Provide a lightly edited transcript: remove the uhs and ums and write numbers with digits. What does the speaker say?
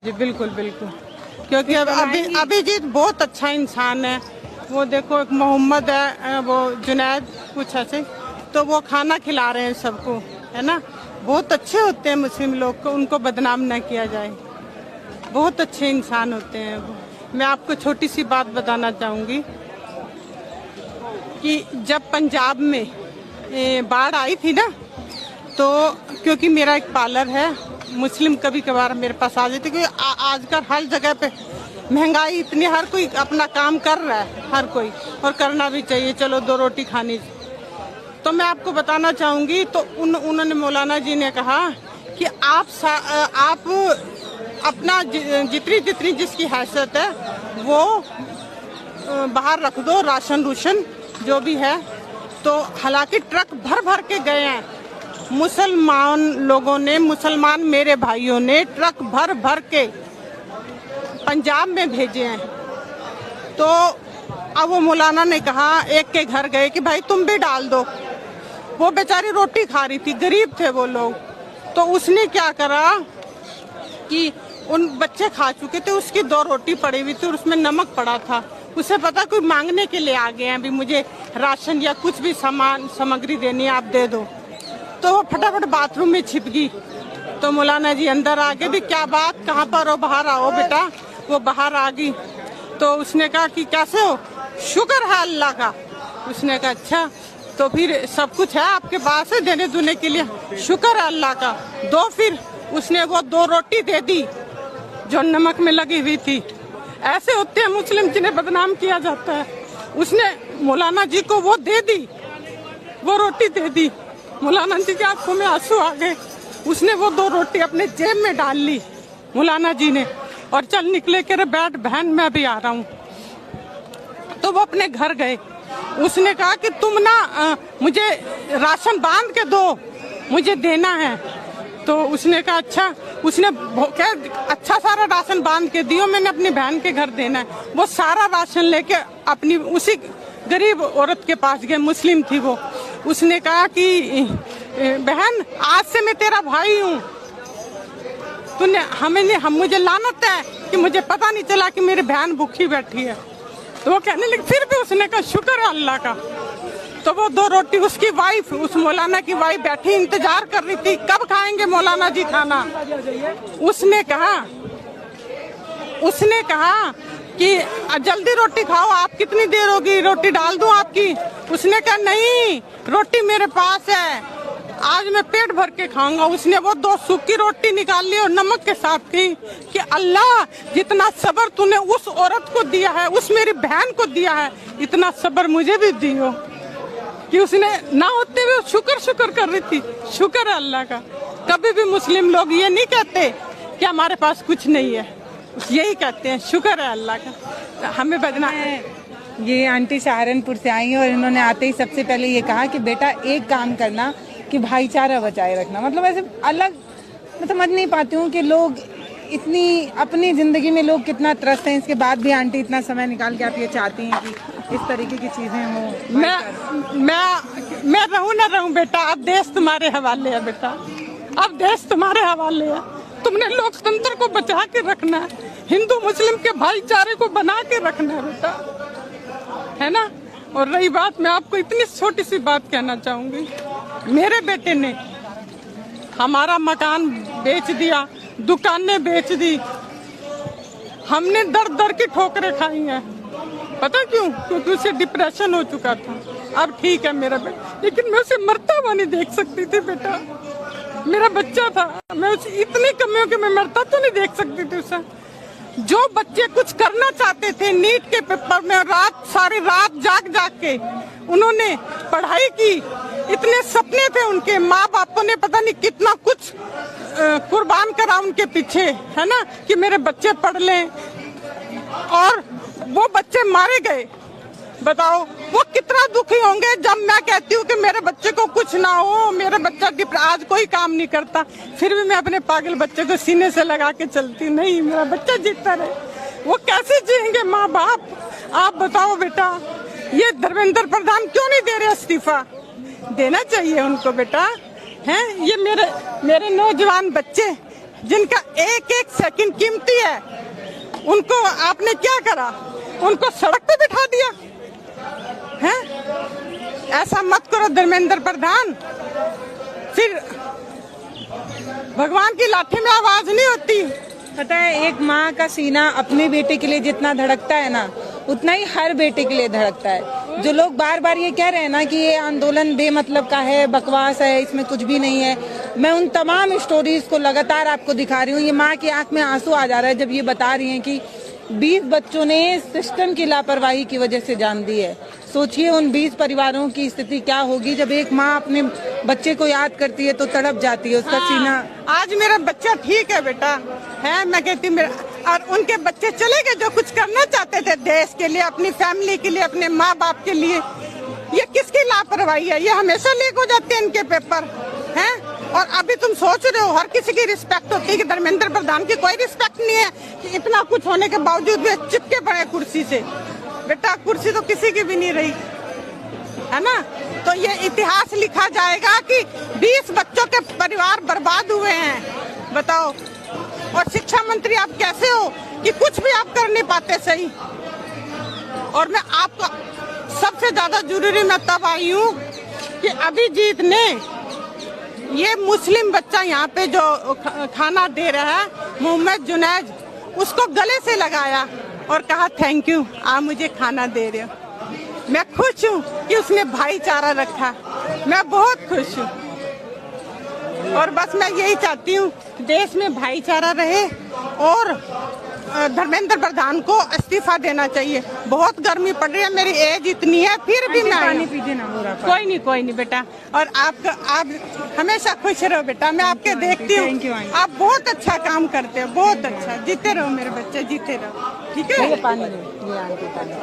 जी बिल्कुल बिल्कुल, क्योंकि अभी जी बहुत अच्छा इंसान है वो। देखो एक मोहम्मद है, वो जुनैद कुछ ऐसे, तो वो खाना खिला रहे हैं सबको, है ना। बहुत अच्छे होते हैं मुस्लिम लोग, को उनको बदनाम ना किया जाए। बहुत अच्छे इंसान होते हैं वो। मैं आपको छोटी सी बात बताना चाहूँगी कि जब पंजाब में बाढ़ आई थी ना, तो क्योंकि मेरा एक पार्लर है, मुस्लिम कभी कभार मेरे पास आ जाते, क्योंकि आजकल हर जगह पे महंगाई इतनी, हर कोई अपना काम कर रहा है, हर कोई, और करना भी चाहिए, चलो दो रोटी खानी। तो मैं आपको बताना चाहूँगी, तो उन्होंने मौलाना जी ने कहा कि आप अपना जितनी जिसकी हैसियत है वो बाहर रख दो, राशन रूशन जो भी है। तो हालांकि ट्रक भर भर के गए हैं मुसलमान लोगों ने, मुसलमान मेरे भाइयों ने ट्रक भर भर के पंजाब में भेजे हैं। तो अब वो मौलाना ने कहा, एक के घर गए कि भाई तुम भी डाल दो। वो बेचारी रोटी खा रही थी, गरीब थे वो लोग। तो उसने क्या करा कि उन बच्चे खा चुके थे, उसकी 2 रोटी पड़ी हुई थी और उसमें नमक पड़ा था। उसे पता कोई मांगने के लिए आ गए हैं, अभी मुझे राशन या कुछ भी सामग्री देनी है, आप दे दो। तो वो फटाफट बाथरूम में छिप गई। तो मौलाना जी अंदर आ गए, भी क्या बात, कहाँ पर हो, बाहर आओ बेटा। वो बाहर आ गई। तो उसने कहा कि कैसे हो, शुक्र है अल्लाह का। उसने कहा अच्छा, तो फिर सब कुछ है आपके पास है देने दुने के लिए, शुक्र है अल्लाह का, दो। फिर उसने वो 2 रोटी दे दी जो नमक में लगी हुई थी। ऐसे होते हैं मुस्लिम जिन्हें बदनाम किया जाता है। उसने मौलाना जी को वो दे दी, वो रोटी दे दी। मौलाना जी की आंखों में आंसू आ गए। उसने वो 2 रोटी अपने जेब में डाल ली मौलाना जी ने, और चल निकले, कह रहे बैठ बहन मैं भी आ रहा हूँ। तो वो अपने घर गए। उसने कहा कि तुम ना मुझे राशन बांध के दो, मुझे देना है। तो उसने कहा अच्छा। उसने क्या अच्छा सारा राशन बांध के दियो, मैंने अपनी बहन के घर देना है। वो सारा राशन लेके अपनी उसी गरीब औरत के पास गए, मुस्लिम थी वो। उसने कहा कि बहन आज से मैं तेरा भाई हूँ, तूने हम मुझे लानत है कि मुझे पता नहीं चला कि मेरी बहन भूखी बैठी है। तो वो कहने लगे, फिर भी उसने कहा शुक्र है अल्लाह का। तो वो 2 रोटी उसकी वाइफ, उस मौलाना की वाइफ बैठी इंतजार कर रही थी, कब खाएंगे मौलाना जी खाना। उसने कहा कि जल्दी रोटी खाओ, आप कितनी देर होगी, रोटी डाल दूं आपकी। उसने कहा नहीं, रोटी मेरे पास है, आज मैं पेट भर के खाऊंगा। उसने वो 2 सूखी रोटी निकाल ली और नमक के साथ की कि अल्लाह जितना सब्र तूने उस औरत को दिया है, उस मेरी बहन को दिया है, इतना सब्र मुझे भी दियो। कि उसने ना होते हुए शुक्र कर रही थी। शुक्र है अल्लाह का। कभी भी मुस्लिम लोग ये नहीं कहते कि हमारे पास कुछ नहीं है, यही कहते हैं शुक्र है अल्लाह का। हमें बदना है। ये आंटी सहारनपुर से आई हैं और इन्होंने आते ही सबसे पहले ये कहा कि बेटा एक काम करना कि भाईचारा बचाए रखना। मतलब ऐसे अलग, मैं समझ नहीं पाती हूँ कि लोग इतनी अपनी जिंदगी में लोग कितना त्रस्त हैं, इसके बाद भी आंटी इतना समय निकाल के आप ये चाहती हैं कि इस तरीके की चीजें हो। मैं रहूं ना रहूं बेटा, अब देश तुम्हारे हवाले है बेटा, अब देश तुम्हारे हवाले है। तुमने लोकतंत्र को बचा के रखना है, हिंदू मुस्लिम के भाईचारे को बना के रखना है बेटा, है ना। और रही बात, मैं आपको इतनी छोटी सी बात कहना चाहूंगी। मेरे बेटे ने हमारा मकान बेच दिया, दुकानें बेच दी, हमने दर की ठोकरें खाई हैं। पता क्यों? क्योंकि उसे डिप्रेशन हो चुका था। अब ठीक है मेरा बेटा, लेकिन मैं उसे मरता हुआ नहीं देख सकती थी बेटा। मेरा बच्चा था, मैं उसे इतनी कमियों के मैं मरता तो नहीं देख सकती थी उसे। जो बच्चे कुछ करना चाहते थे, नीट के पेपर में सारी रात जाग के उन्होंने पढ़ाई की, इतने सपने थे उनके, माँ बापों ने पता नहीं कितना कुछ कुर्बान करा उनके पीछे, है ना, कि मेरे बच्चे पढ़ लें, और वो बच्चे मारे गए। बताओ वो कितना दुखी होंगे जब मैं कहती हूँ कि मेरे बच्चे को कुछ ना हो, मेरे बच्चा आज कोई काम नहीं करता, फिर भी मैं अपने पागल बच्चे को सीने से लगा के चलती, नहीं मेरा बच्चा जीता रहे। वो कैसे जिएंगे माँ बाप, आप बताओ बेटा। ये धर्मेंद्र प्रधान क्यों नहीं दे रहे इस्तीफा? देना चाहिए उनको बेटा, हैं। ये मेरे नौजवान बच्चे जिनका एक एक सेकंड कीमती है, उनको आपने क्या करा? उनको सड़क पे बिठा दिया है? ऐसा मत करो धर्मेंद्र प्रधान। फिर भगवान की लाठी में आवाज नहीं होती। पता है, एक माँ का सीना अपने बेटे के लिए जितना धड़कता है ना, उतना ही हर बेटे के लिए धड़कता है। जो लोग बार बार ये कह रहे हैं ना कि ये आंदोलन बेमतलब का है, बकवास है, इसमें कुछ भी नहीं है, मैं उन तमाम स्टोरीज को लगातार आपको दिखा रही हूँ। ये माँ की आंख में आंसू आ जा रहा है जब ये बता रही हैं कि 20 बच्चों ने सिस्टम की लापरवाही की वजह से जान दी है। सोचिए उन 20 परिवारों की स्थिति क्या होगी जब एक माँ अपने बच्चे को याद करती है तो तड़प जाती है उसका सीना। आज मेरा बच्चा ठीक है बेटा, है, मैं कहती हूँ मेरा, और उनके बच्चे चले गए जो कुछ करना चाहते थे देश के लिए, अपनी फैमिली के लिए, अपने माँ बाप के लिए। ये किसकी लापरवाही है? ये हमेशा लीक हो जाते हैं इनके पेपर, हैं? और अभी तुम सोच रहे हो हर किसी की रिस्पेक्ट होती है कि धर्मेंद्र प्रधान की कोई रिस्पेक्ट नहीं है कि इतना कुछ होने के बावजूद भी चिपके पड़े कुर्सी से। बेटा कुर्सी तो किसी की भी नहीं रही, है ना? तो ये इतिहास लिखा जाएगा कि 20 बच्चों के परिवार बर्बाद हुए हैं, बताओ। और शिक्षा मंत्री आप कैसे हो कि कुछ भी आप कर नहीं पाते सही? और मैं आपको सबसे ज्यादा जरूरी मैं तब आई हूँ कि अभिजीत ने ये मुस्लिम बच्चा यहाँ पे जो खाना दे रहा है, मोहम्मद जुनैद, उसको गले से लगाया और कहा थैंक यू, आप मुझे खाना दे रहे हो। मैं खुश हूँ कि उसने भाईचारा रखा, मैं बहुत खुश हूँ। और बस मैं यही चाहती हूँ देश में भाईचारा रहे और धर्मेंद्र प्रधान को इस्तीफा देना चाहिए। बहुत गर्मी पड़ रही है, मेरी एज इतनी है फिर भी मैं पानी पीजिए ना। कोई नहीं बेटा, और आप हमेशा खुश रहो बेटा, मैं आपके देखती हूँ, आप बहुत अच्छा काम करते हो, बहुत अच्छा। जीते रहो मेरे बच्चे, जीते रहो, ठीक है? पानी